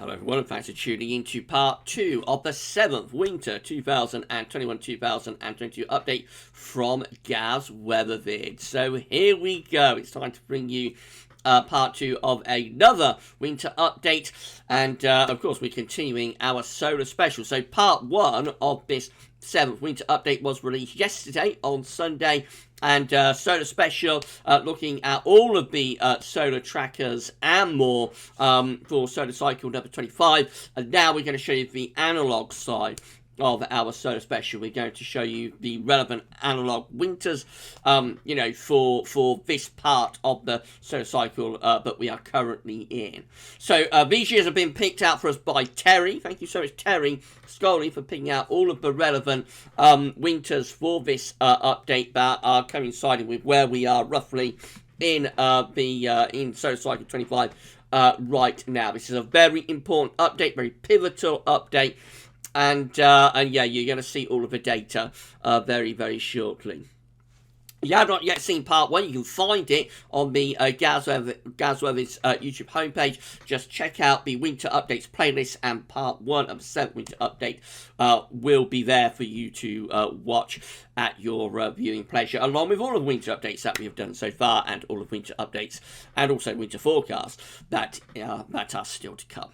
Hello everyone, and thanks for tuning in to part 2 of the 7th Winter 2021-2022 update from GavsWeatherVids. So here we go, it's time to bring you part 2 of another winter update, and of course we're continuing our solar special. So part 1 of this 7th winter update was released yesterday on Sunday, and solar special looking at all of the solar trackers and more for solar cycle number 25. And now we're going to show you the analog side of our solar special. We're going to show you the relevant analog winters, you know, for this part of the solar cycle that we are currently in. So these years have been picked out for us by Terry. Thank you so much, Terry Scully, for picking out all of the relevant winters for this update that are coinciding with where we are roughly in in solar cycle 25 right now. This is a very important update, very pivotal update. And yeah, you're going to see all of the data very, very shortly. If you have not yet seen part 1, you can find it on the GavsWeatherVids YouTube homepage. Just check out the Winter Updates playlist, and part 1 of the 7th Winter Update will be there for you to watch at your viewing pleasure, along with all of the winter updates that we have done so far, and all of the winter updates, and also winter forecasts that are still to come.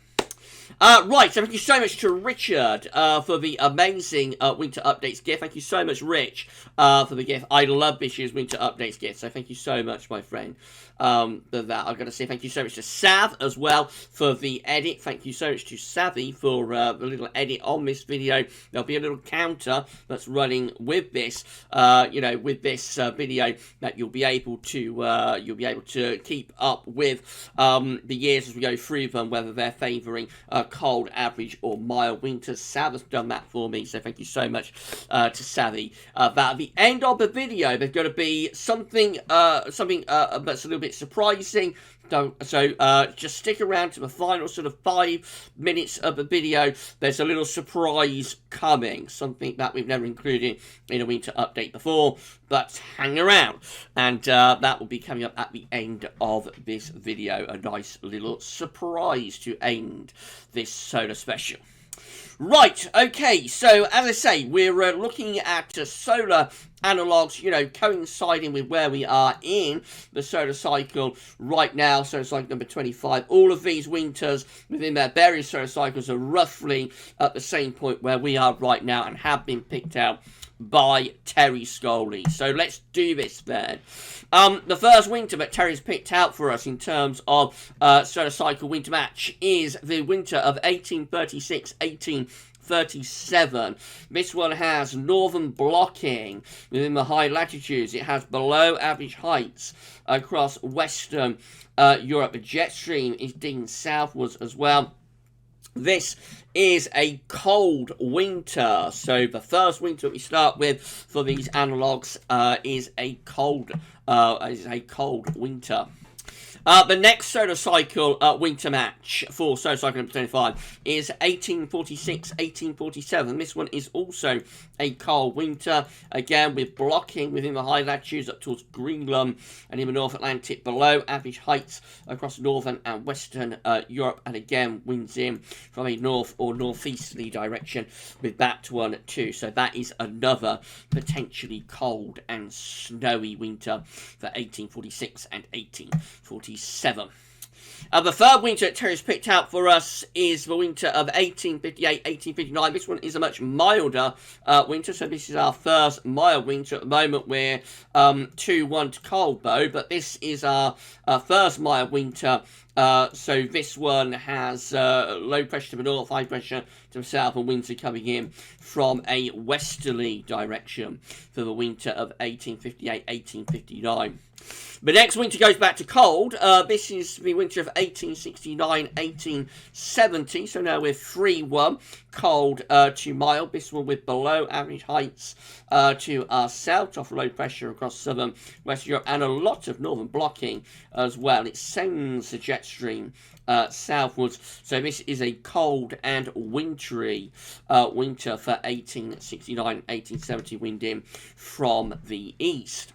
Right, so thank you so much to Richard for the amazing Winter Updates gift. Thank you so much, Rich, for the gift. I love this year's Winter Updates gift, so thank you so much, my friend, for that. I've got to say thank you so much to Sav as well for the edit. Thank you so much to Savvy for the little edit on this video. There'll be a little counter that's running with this, you know, with this video, that you'll be able to keep up with the years as we go through them, whether they're favouring cold, average, or mild winters. Sav has done that for me, so thank you so much to Savvy. But at the end of the video, there's going to be something that's a little bit surprising. So just stick around to the final sort of 5 minutes of the video. There's a little surprise coming, something that we've never included in a winter update before, but hang around, and that will be coming up at the end of this video. A nice little surprise to end this solar special. Right, okay, so as I say, we're looking at solar analogues, you know, coinciding with where we are in the solar cycle right now, solar cycle number 25. All of these winters within their various solar cycles are roughly at the same point where we are right now, and have been picked out by Terry Scully. So let's do this then. The first winter that Terry's picked out for us in terms of solar cycle winter match is the winter of 1836-1837. This one has northern blocking within the high latitudes. It has below average heights across western Europe. The jet stream is digging southwards as well. This is a cold winter, so the first winter we start with for these analogues is a cold winter. The next solar cycle winter match for solar cycle number 25 is 1846-1847. This one is also a cold winter, again with blocking within the high latitudes up towards Greenland and in the North Atlantic, below average heights across northern and western Europe, and again winds in from a north or northeasterly direction with that one too. So that is another potentially cold and snowy winter for 1846 and 1847. The third winter that Terry's picked out for us is the winter of 1858-1859. This one is a much milder winter, so this is our first mild winter. At the moment we're 2-1 to cold though, but this is our first mild winter. So this one has low pressure to the north, high pressure to the south, and winds are coming in from a westerly direction for the winter of 1858-1859. The next winter goes back to cold. This is the winter of 1869-1870. So now we're 3-1, cold to mild. This one with below average heights to our south, off low pressure across southern Western Europe, and a lot of northern blocking as well. It sends the jet stream southwards. So this is a cold and wintry winter for 1869-1870, wind in from the east.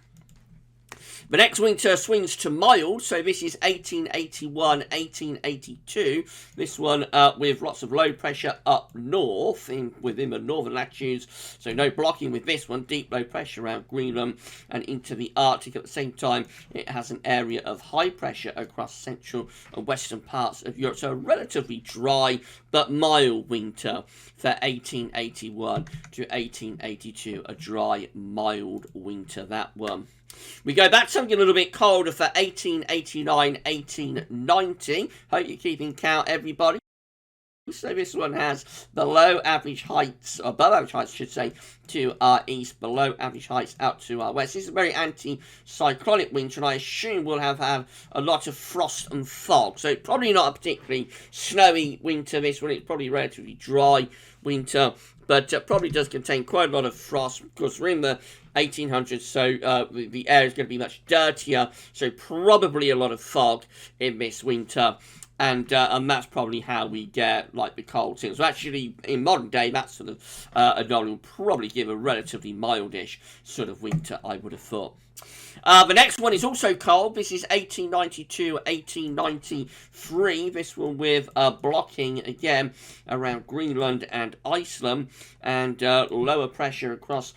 The next winter swings to mild, so this is 1881, 1882. This one with lots of low pressure up north, within the northern latitudes, so no blocking with this one. Deep low pressure around Greenland and into the Arctic. At the same time, it has an area of high pressure across central and western parts of Europe, so a relatively dry but mild winter for 1881 to 1882. A dry, mild winter, that one. We go back to something a little bit colder for 1889, 1890. Hope you're keeping count, everybody. So this one has below average heights, or above average heights, I should say, to our east, below average heights out to our west. This is a very anti-cyclonic winter, and I assume we'll have a lot of frost and fog. So probably not a particularly snowy winter, this one. It's probably a relatively dry winter, but probably does contain quite a lot of frost, because we're in the 1800s, so the air is going to be much dirtier, so probably a lot of fog in this winter. And that's probably how we get, like, the cold things. So actually, in modern day, that sort of anomaly will probably give a relatively mildish sort of winter, I would have thought. The next one is also cold. This is 1892, 1893. This one with blocking, again, around Greenland and Iceland. And lower pressure across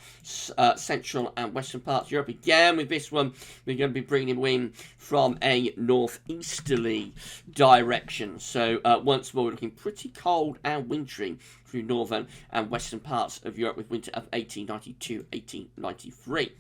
central and western parts of Europe. Again, with this one, we're going to be bringing wind from a northeasterly direction. So once more, we're looking pretty cold and wintry through northern and western parts of Europe with winter of 1892, 1893.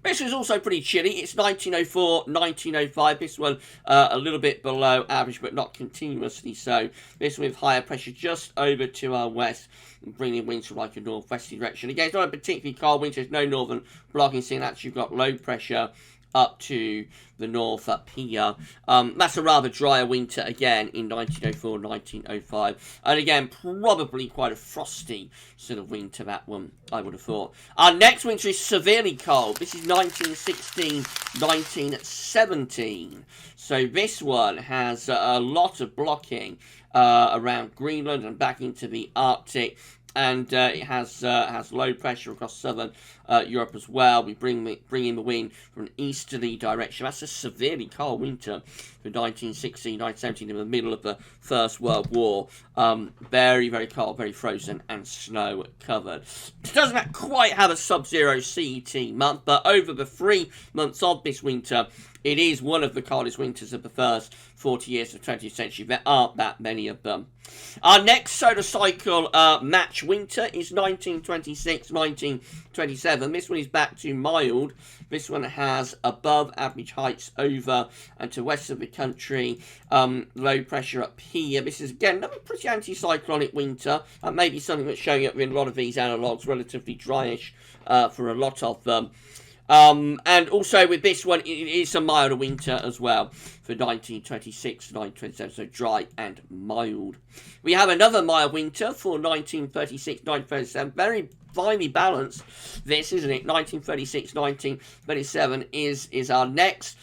This was also pretty chilly. It's 1904, 1905. This one a little bit below average, but not continuously so. This one with higher pressure just over to our west, bringing winds from like a northwesterly direction. Again, it's not a particularly cold winter. There's no northern blocking, seeing that you've got low pressure up to the north up here. That's a rather drier winter again in 1904, 1905. And again, probably quite a frosty sort of winter, that one, I would have thought. Our next winter is severely cold. This is 1916, 1917. So this one has a lot of blocking around Greenland and back into the Arctic. And it has low pressure across southern Europe as well. We bring in the wind from an easterly direction. That's a severely cold winter for 1916, 1917, in the middle of the First World War. Very, very cold, very frozen and snow covered. It doesn't quite have a sub-zero CET month, but over the 3 months of this winter, it is one of the coldest winters of the first 40 years of the 20th century. There aren't that many of them. Our next solar cycle match winter is 1926, 1927. This one is back to mild. This one has above average heights over and to west of the country. Low pressure up here. This is, again, another pretty anti-cyclonic winter. Maybe something that's showing up in a lot of these analogues, relatively dryish for a lot of them. And also with this one, it is a milder winter as well for 1926 to 1927, so dry and mild. We have another mild winter for 1936, 1937, very finely balanced, this, isn't it? 1936, 1937 is our next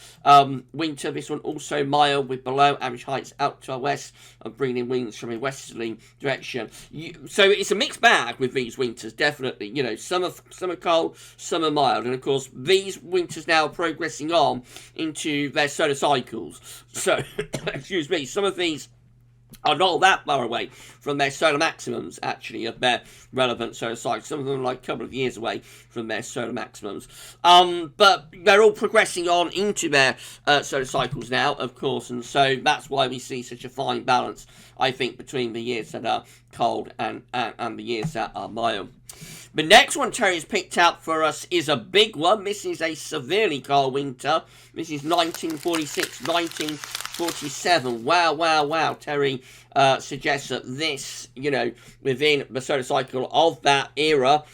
winter. This one also mild with below average heights out to our west and bringing in winds from a westerly direction. So it's a mixed bag with these winters, definitely. You know, some are cold, some are mild. And of course, these winters now are progressing on into their solar cycles. So, excuse me, some of these are not that far away from their solar maximums, actually, of their relevant solar cycles. Some of them are like a couple of years away from their solar maximums. But they're all progressing on into their solar cycles now, of course, and so that's why we see such a fine balance, I think, between the years that are cold and the years that are mild. The next one Terry has picked out for us is a big one. This is a severely cold winter. This is 1946, 1947. Wow, wow, wow. Terry suggests that this, you know, within the solar cycle of that era,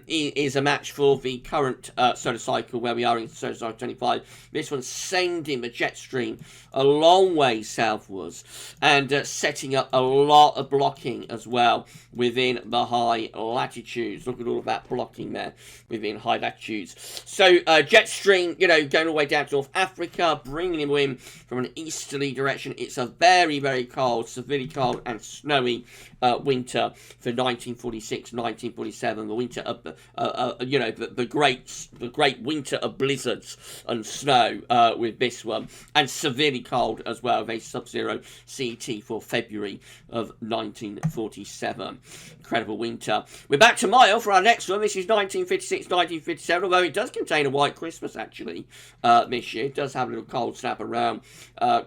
is a match for the current solar cycle where we are in solar cycle 25. This one's sending the jet stream a long way southwards and setting up a lot of blocking as well within the high latitudes. Look at all of that blocking there within high latitudes. So jet stream, you know, going all the way down to North Africa, bringing in wind from an easterly direction. It's a very, very cold, severely cold and snowy winter for 1946, 1947. The winter winter of the great winter of blizzards and snow with this one, and severely cold as well, with a sub-zero CET for February of 1947. Incredible winter. We're back to Mile for our next one. This is 1956-1957, although it does contain a white Christmas actually this year. It does have a little cold snap around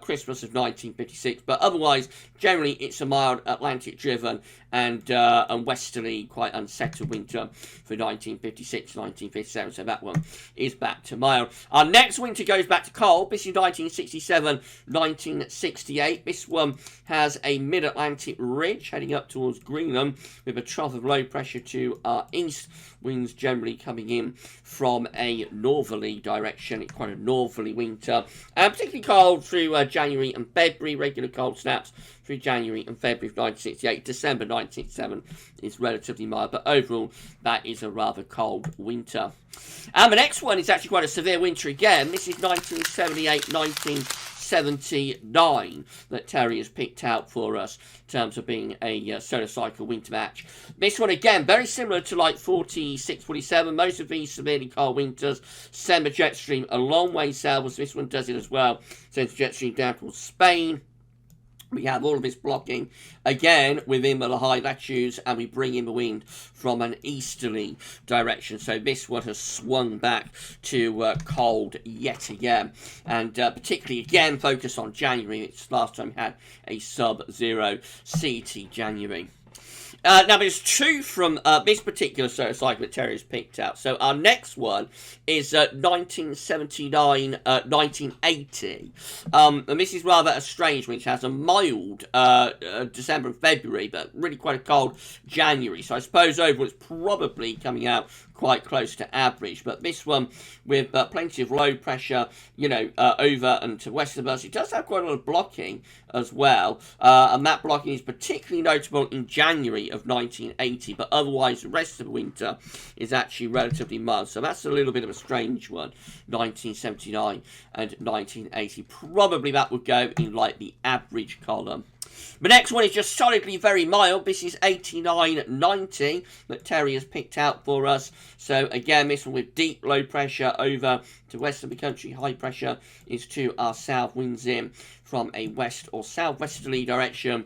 Christmas of 1956, but otherwise generally it's a mild Atlantic driven and westerly, quite unsettled winter for 1956-1957, so that one is back to mild. Our next winter goes back to cold. This is 1967-1968. This one has a mid-Atlantic ridge heading up towards Greenland with a trough of low pressure to our east. Winds generally coming in from a northerly direction. It's quite a northerly winter, and particularly cold through January and February. Regular cold snaps through January and February of 1968. December 1967 is relatively mild, but overall that is a rather cold winter. And the next one is actually quite a severe winter again. This is 1978-1979 that Terry has picked out for us in terms of being a solar cycle winter match. This one again very similar to like 46-47. Most of these severely cold winters send the jet stream a long way southwards. This one does it as well. Sends the jet stream down towards Spain. We have all of this blocking again within the high latitudes, and we bring in the wind from an easterly direction. So this one has swung back to cold yet again, and particularly again focused on January. It's last time we had a sub-zero CET January. Now, there's two from this particular solar cycle that Terry has picked out. So our next one is 1979-1980. And this is rather a strange one, which has a mild December and February, but really quite a cold January. So I suppose overall it's probably coming out quite close to average, but this one with plenty of low pressure, over and to west of us. It does have quite a lot of blocking as well, and that blocking is particularly notable in January of 1980, but otherwise the rest of the winter is actually relatively mild. So that's a little bit of a strange one, 1979 and 1980. Probably that would go in like the average column. The next one is just solidly very mild. This is 89-90 that Terry has picked out for us. So again, this one with deep low pressure over to west of the country. High pressure is to our south. Winds in from a west or southwesterly direction.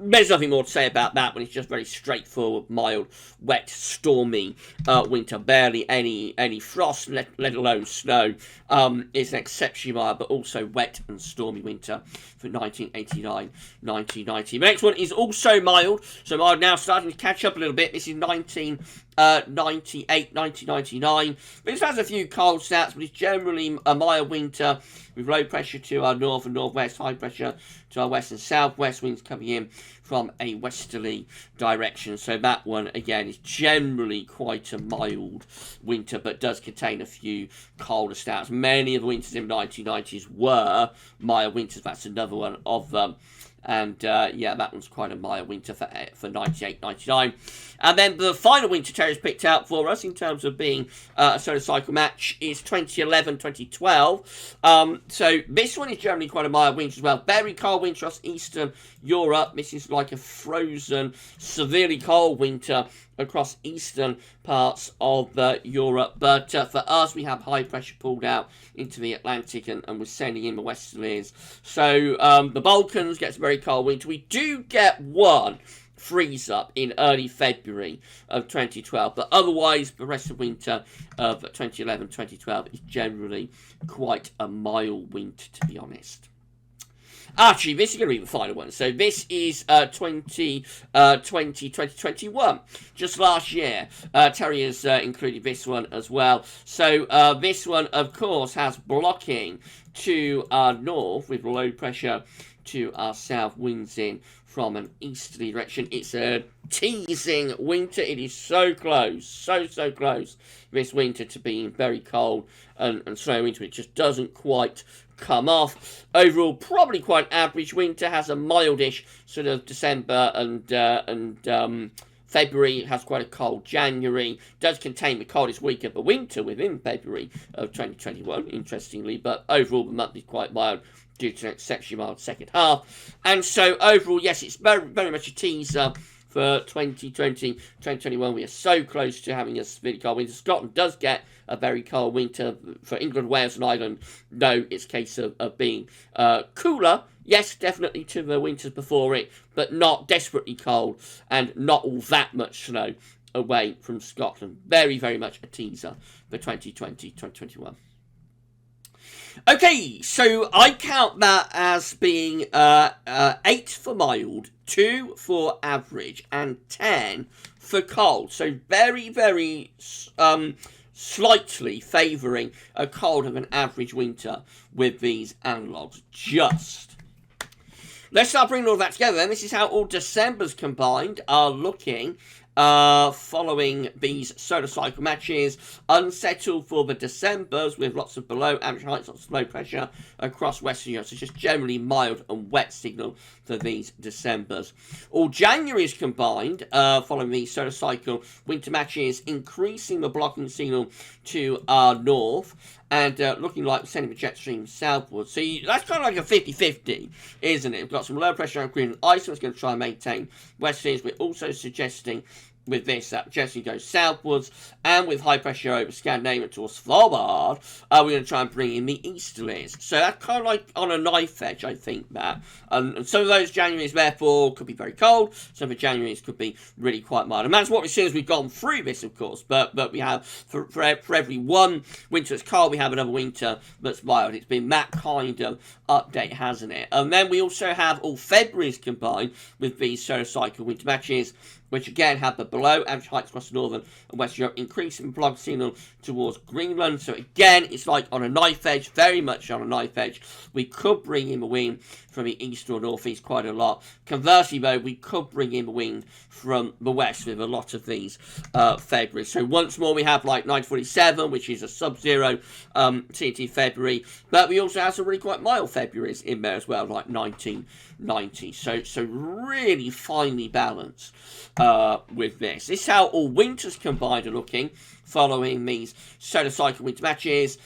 There's nothing more to say about that one. It's just very straightforward, mild, wet, stormy winter. Barely any frost, let alone snow. It's an exceptionally mild, but also wet and stormy winter for 1989-1990. The next one is also mild, so mild now starting to catch up a little bit. This is 1998-1999. This has a few cold snaps, but it's generally a mild winter with low pressure to our north and northwest, high pressure to our west and southwest. Winds coming in from a westerly direction. So that one, again, is generally quite a mild winter, but does contain a few colder snaps. Many of the winters in the 1990s were mild winters. That's another one of them. And yeah, that one's quite a mild winter for 98-99. And then the final winter Terry's picked out for us in terms of being a solar cycle match is 2011-2012. So this one is generally quite a mild winter as well. Very cold winter across Eastern Europe. This is like a frozen, severely cold winter across eastern parts of Europe. But for us, we have high pressure pulled out into the Atlantic and we're sending in the westerlies. So the Balkans gets a very cold winter. We do get one freeze up in early February of 2012, but otherwise the rest of winter of 2011-2012 is generally quite a mild winter, to be honest. Actually, this is going to be the final one. So this is 2020-2021. Just last year, Terry has included this one as well. So this one, of course, has blocking to our north with low pressure to our south. Winds in from an easterly direction. It's a teasing winter. It is so close, so close this winter to being very cold and snowy winter. It just doesn't quite come off. Overall, probably quite average winter. Has a mildish sort of December and February. Has quite a cold January. Does contain the coldest week of the winter within February of 2021, interestingly, but overall the month is quite mild due to an exceptionally mild second half. And so overall, yes, it's very much a teaser for 2020, 2021. We are so close to having a severely cold winter. Scotland does get a very cold winter. For England, Wales and Ireland, no, it's a case of being cooler. Yes, definitely to the winters before it, but not desperately cold and not all that much snow away from Scotland. Very, very much a teaser for 2020, 2021. Okay, so I count that as being 8 for mild, 2 for average, and 10 for cold. So very, very slightly favouring a cold of an average winter with these analogues. Just. Let's start bringing all that together then. This is how all Decembers combined are looking. Following these solar cycle matches, unsettled for the Decembers with lots of below average heights, lots of low pressure across Western Europe. So just generally mild and wet signal for these Decembers. All Januaries combined, following these solar cycle winter matches, increasing the blocking signal to our north and looking like sending the jet stream southwards. So that's kind of like a 50-50, isn't it? We've got some low pressure on Greenland. Iceland's going to try and maintain westerlies. We're also suggesting with this that jet stream goes southwards, and with high pressure over Scandinavia towards Svalbard, we're going to try and bring in the easterlies. So that's kind of like on a knife edge, I think, that. And some of those Januaries, therefore, could be very cold. Some of the Januaries could be really quite mild. And that's what we've seen as we've gone through this, of course. But we have, for every one winter that's cold, we have another winter that's mild. It's been that kind of update, hasn't it? And then we also have all Februaries combined with these solar cycle winter matches, which again have the below average heights across northern and western Europe, increasing blog signal towards Greenland. So again, it's like on a knife edge, very much on a knife edge. We could bring in a wind from the east or northeast quite a lot. Conversely, though, we could bring in a wind from the west with a lot of these February. So once more, we have like 947, which is a sub-zero CT February, but we also have some really quite mild Februaries in there as well, like 1990. So really finely balanced with this. This is how all winters combined are looking following these solar cycle winter matches.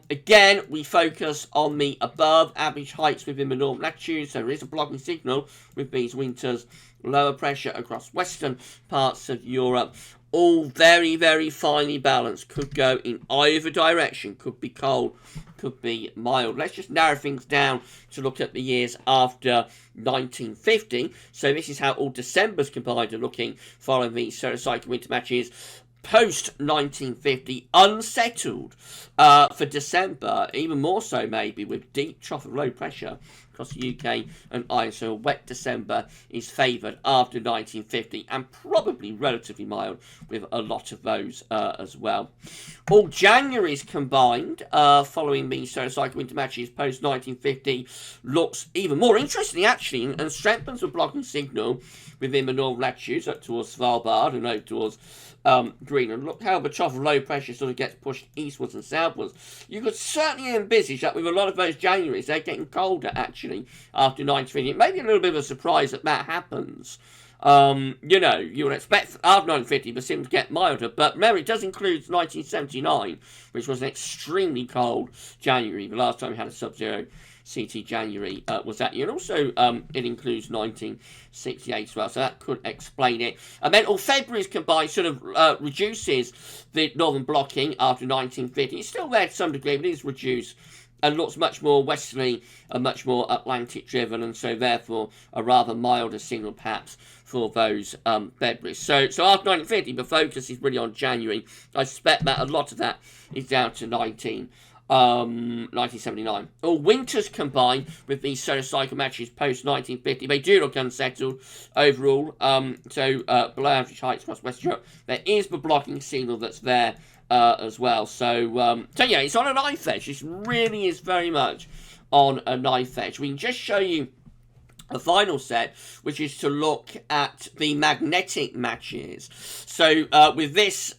Again, we focus on the above average heights within the northern latitudes, so there is a blocking signal with these winters. Lower pressure across western parts of Europe. All very, very finely balanced. Could go in either direction. Could be cold, could be mild. Let's just narrow things down to look at the years after 1950. So this is how all Decembers combined are looking following these solar cycle winter matches. Post-1950, unsettled for December, even more so maybe, with deep trough of low pressure across the UK and Ireland. So a wet December is favoured after 1950, and probably relatively mild with a lot of those as well. All Januaries combined, following the solar cycle winter matches post-1950, looks even more interesting actually, and strengthens the blocking signal within the northern latitudes up towards Svalbard and over towards Greenland. Look how the trough of low pressure sort of gets pushed eastwards and southwards. You could certainly envisage that with a lot of those Januaries, they're getting colder actually after 1950. It may be a little bit of a surprise that happens. You know, you would expect after 1950 the signals get milder, but remember it does include 1979, which was an extremely cold January. The last time we had a sub-zero CT January was that year. And also it includes 1968 as well, so that could explain it. And then all February's combined sort of reduces the northern blocking after 1950. It's still there to some degree, but it is reduced and looks much more westerly and much more Atlantic driven, and so therefore a rather milder signal perhaps for those Februaries. So after 1950 the focus is really on January. I suspect that a lot of that is down to 1979. All winters combined with these solar cycle matches post 1950, they do look unsettled overall. So below average heights across Western Europe, there is the blocking signal that's there as well. So yeah, it's on a knife edge. This really is very much on a knife edge. We can just show you a final set, which is to look at the magnetic matches. So with this,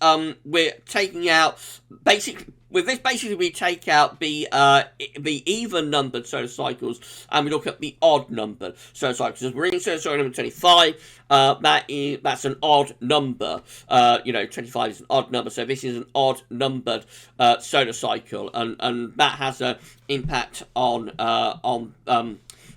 we're taking out basically. With this, basically, we take out the even-numbered solar cycles, and we look at the odd-numbered solar cycles. As we're in solar cycle number 25, that's an odd number. 25 is an odd number, so this is an odd-numbered solar cycle, and that has an impact on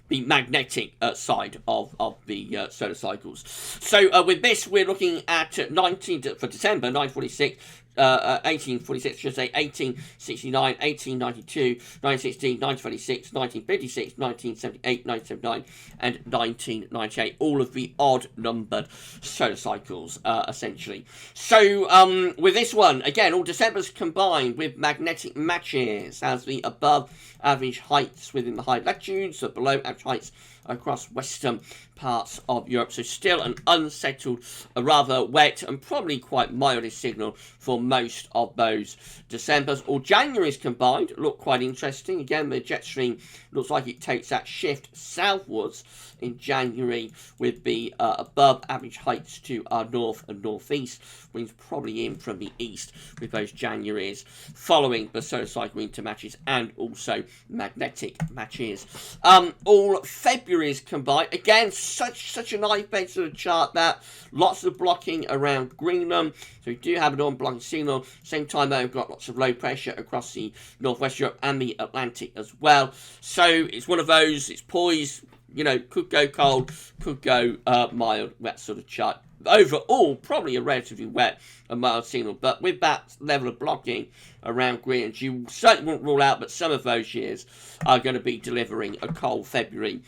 the magnetic side of the solar cycles. So with this, we're looking at 19 for December 946. 1846, should say 1869, 1892, 1916, 1926, 1956, 1978, 1979, and 1998. All of the odd numbered solar cycles, essentially. So with this one, again, all Decembers combined with magnetic matches as the above average heights within the high latitudes, the below average heights across western parts of Europe. So still an unsettled, a rather wet and probably quite mildish signal for most of those Decembers. All Januaries combined look quite interesting. Again, the jet stream looks like it takes that shift southwards in January with the above average heights to our north and northeast. Winds probably in from the east with those Januaries following the solar cycle winter matches and also magnetic matches. All Februaries combined, again, such a nice base of the chart, that lots of blocking around Greenland. So we do have an on-blocking signal. Same time though, we've got lots of low pressure across the northwest Europe and the Atlantic as well. So it's one of those, it's poised, you know, could go cold, could go mild, wet sort of chart. Overall, probably a relatively wet and mild signal, but with that level of blocking around Greenland, you certainly wouldn't rule out that some of those years are going to be delivering a cold February.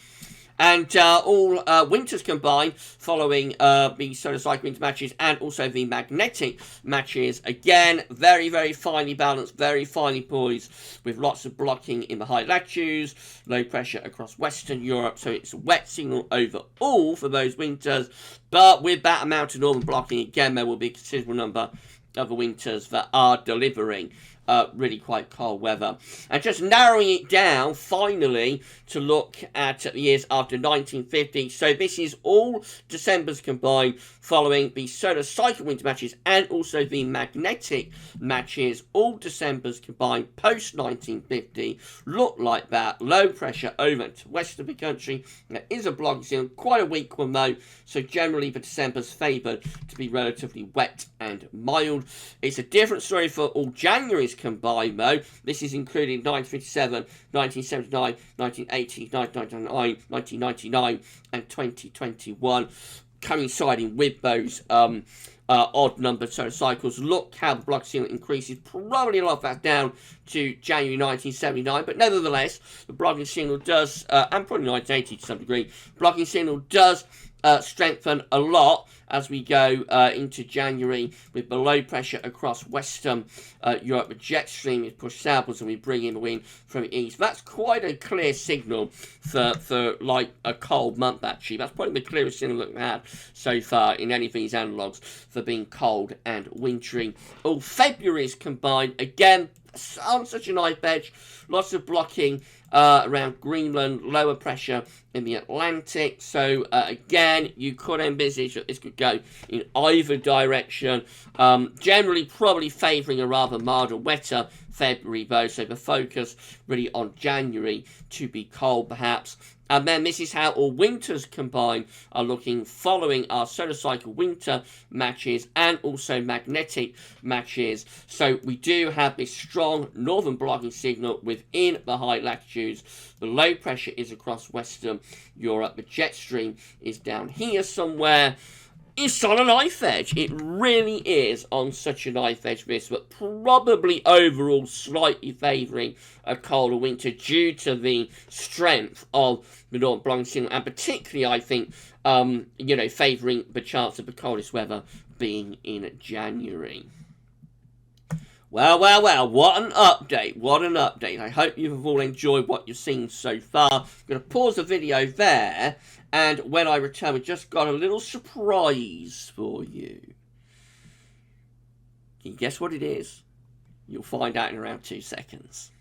And all winters combined following the solar cycle winter matches and also the magnetic matches. Again, very, very finely balanced, very finely poised with lots of blocking in the high latitudes, low pressure across Western Europe. So it's a wet signal overall for those winters. But with that amount of northern blocking, again, there will be a considerable number of the winters that are delivering really quite cold weather. And just narrowing it down, finally, to look at the years after 1950. So this is all Decembers combined following the solar cycle winter matches and also the magnetic matches. All Decembers combined post-1950 look like that. Low pressure over to west of the country. There is a blocking signal, quite a weak one though. So generally the Decembers favoured to be relatively wet and mild. It's a different story for all Januaries combined though. This is including 1957, 1979, 1980, 1999, 1999 and 2021, coinciding with those odd numbered solar cycles. Look how the block signal increases. Probably a lot of that down to January 1979, but nevertheless, the blocking signal does, and probably 1980 to some degree, blocking signal does strengthen a lot as we go into January with below pressure across Western Europe. The jet stream is pushed southwards and we bring in the wind from the east. That's quite a clear signal for like a cold month actually. That's probably the clearest signal that we've had so far in any of these analogues for being cold and wintry. All Februaries combined, again, on such a knife edge, lots of blocking around Greenland, lower pressure in the Atlantic. So again, you could envisage that this could go in either direction. Generally, probably favouring a rather milder, wetter February though. So the focus really on January to be cold, perhaps. And then this is how all winters combined are looking following our solar cycle winter matches and also magnetic matches. So we do have this strong northern blocking signal within the high latitudes. The low pressure is across Western Europe. The jet stream is down here somewhere. It's on a knife edge. It really is on such a knife edge, this, but probably overall slightly favouring a colder winter due to the strength of the northern blocking signal, and particularly, I think, you know, favouring the chance of the coldest weather being in January. Well, what an update, what an update. I hope you've all enjoyed what you've seen so far. I'm going to pause the video there, and when I return, we've just got a little surprise for you. Can you guess what it is? You'll find out in around 2 seconds.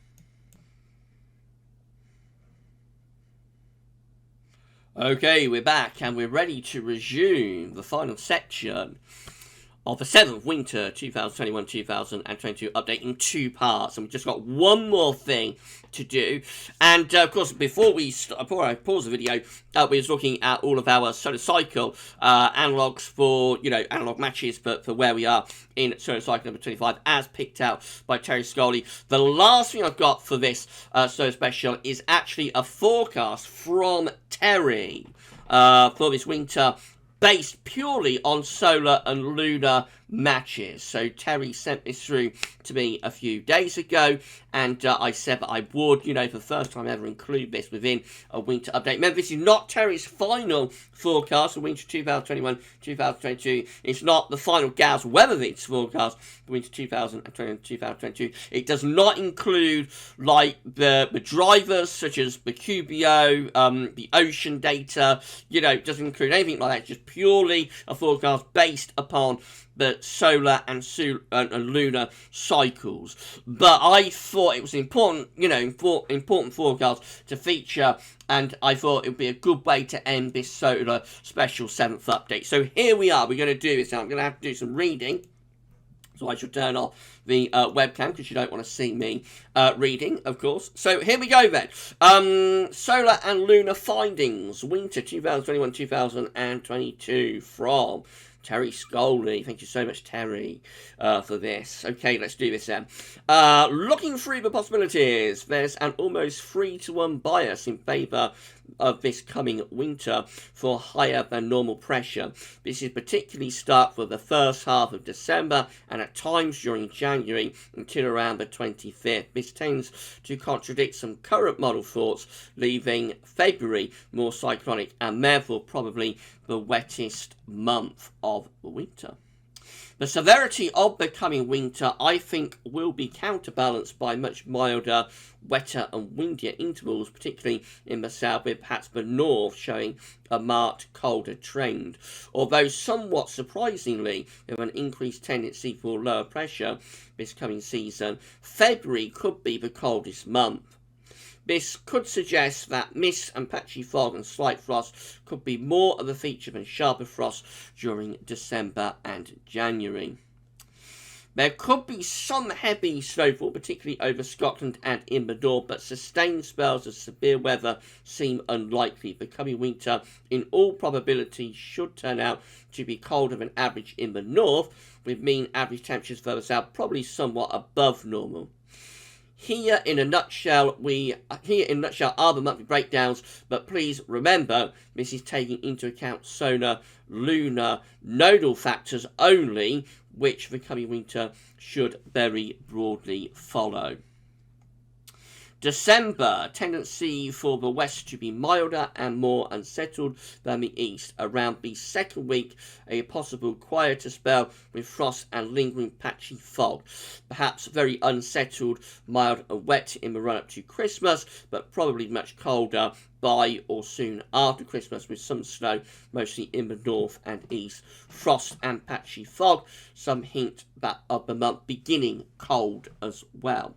Okay, we're back, and we're ready to resume the final section of the 7th Winter 2021-2022 update in 2 parts, and we've just got one more thing to do. And of course, before I pause the video, we was looking at all of our solar cycle analogues for, analog matches for where we are in solar cycle number 25, as picked out by Terry Scully. The last thing I've got for this solar special is actually a forecast from Terry for this winter, based purely on solar and lunar matches. So Terry sent this through to me a few days ago, and I said that I would, for the first time ever, include this within a winter update. Remember, this is not Terry's final forecast for winter 2021-2022. It's not the final GavsWeatherVids forecast for winter 2021-2022. It does not include, like, the drivers, such as the QBO, the ocean data. It doesn't include anything like that. It's just purely a forecast based upon the solar and lunar cycles. But I thought it was important, important forecast to feature, and I thought it would be a good way to end this solar special 7th update. So here we are. We're going to do this now. I'm going to have to do some reading, so I should turn off the webcam, because you don't want to see me reading, of course. So here we go then. Solar and lunar findings, winter 2021-2022 from Terry Scully. Thank you so much, Terry, for this. Okay, let's do this then. Looking through the possibilities, there's an almost 3-to-1 bias in favour of this coming winter for higher than normal pressure. This is particularly stark for the first half of December and at times during January until around the 25th. This tends to contradict some current model thoughts, leaving February more cyclonic and therefore probably the wettest month of the winter. The severity of the coming winter, I think, will be counterbalanced by much milder, wetter and windier intervals, particularly in the south, with perhaps the north showing a marked colder trend. Although somewhat surprisingly, with an increased tendency for lower pressure this coming season, February could be the coldest month. This could suggest that mist and patchy fog and slight frost could be more of a feature than sharper frost during December and January. There could be some heavy snowfall, particularly over Scotland and in the north, but sustained spells of severe weather seem unlikely. The coming winter, in all probability, should turn out to be colder than average in the north, with mean average temperatures further south probably somewhat above normal. Here in a nutshell are the monthly breakdowns, but please remember this is taking into account solar, lunar, nodal factors only, which the coming winter should very broadly follow. December, tendency for the west to be milder and more unsettled than the east. Around the second week, a possible quieter spell with frost and lingering patchy fog. Perhaps very unsettled, mild and wet in the run-up to Christmas, but probably much colder by or soon after Christmas, with some snow mostly in the north and east. Frost and patchy fog, some hint that of the month beginning cold as well.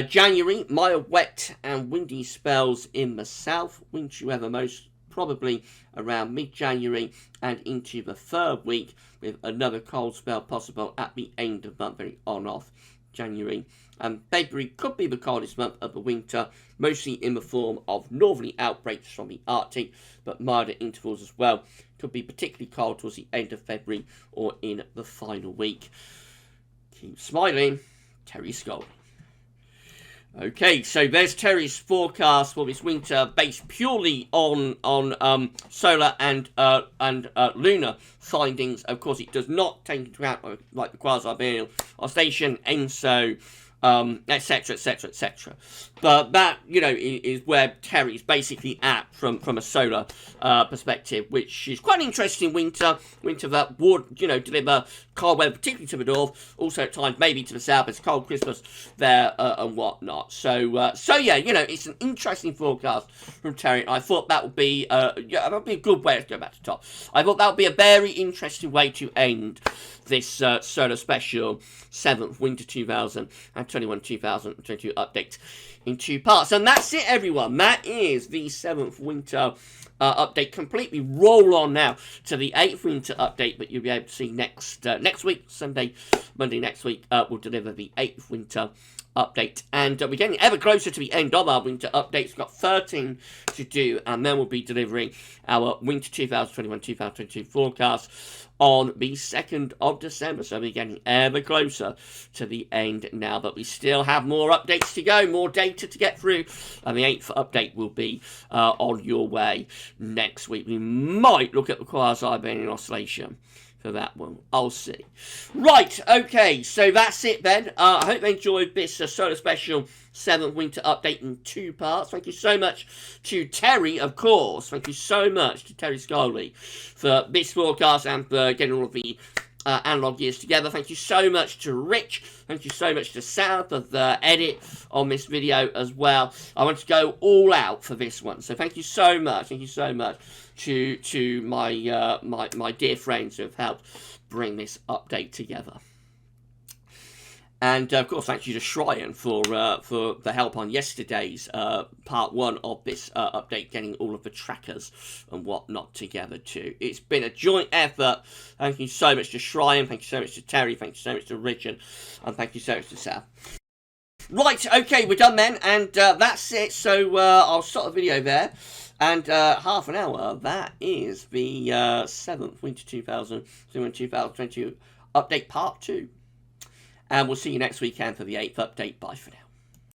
January, mild, wet and windy spells in the south. Wintry weather most probably around mid-January and into the 3rd week, with another cold spell possible at the end of the month, very on-off January. And February could be the coldest month of the winter, mostly in the form of northerly outbreaks from the Arctic, but milder intervals as well. Could be particularly cold towards the end of February or in the final week. Keep smiling, Terry Scully. Okay, so there's Terry's forecast for this winter, based purely on solar and lunar findings. Of course, it does not take into account like the quasi-biennial oscillation, ENSO, etc., etc., etc. But that, is where Terry's basically at from a solar perspective, which is quite an interesting winter that would, deliver cold weather, particularly to the north, also at times maybe to the south. It's cold Christmas there and whatnot. So yeah, it's an interesting forecast from Terry. I thought that would be, that would be a good way. Let's go back to the top. I thought that would be a very interesting way to end this solar special 7th Winter 2021-2022 update. in 2 parts. And that's it, everyone. That is the 7th winter update complete. We roll on now to the 8th winter update, but you'll be able to see next week, Monday next week, we'll deliver the 8th winter update. And we're getting ever closer to the end of our winter updates. We've got 13 to do, and then we'll be delivering our winter 2021-2022 forecast on the 2nd of December. So we're getting ever closer to the end now, but we still have more updates to go, more data to get through, and the 8th update will be on your way next week. We might look at the quasi-Iberian oscillation for that one. I'll see. Right, okay, so that's it then. I hope you enjoyed this solar special 7th winter update in 2 parts. Thank you so much to Terry, of course. Thank you so much to Terry Scully for this forecast and for getting all of the analog gears together. Thank you so much to Rich. Thank you so much to Sam for the edit on this video as well. I want to go all out for this one, so thank you so much. Thank you so much to my my dear friends who have helped bring this update together. And of course, thank you to Shryan for the help on yesterday's part 1 of this update, getting all of the trackers and whatnot together too. It's been a joint effort. Thank you so much to Shryan. Thank you so much to Terry. Thank you so much to Richard. And thank you so much to Sam. Right, okay, we're done then, and that's it. So I'll stop the video there. And half an hour, that is the 7th Winter 2022 update part 2. And we'll see you next weekend for the 8th update. Bye for now.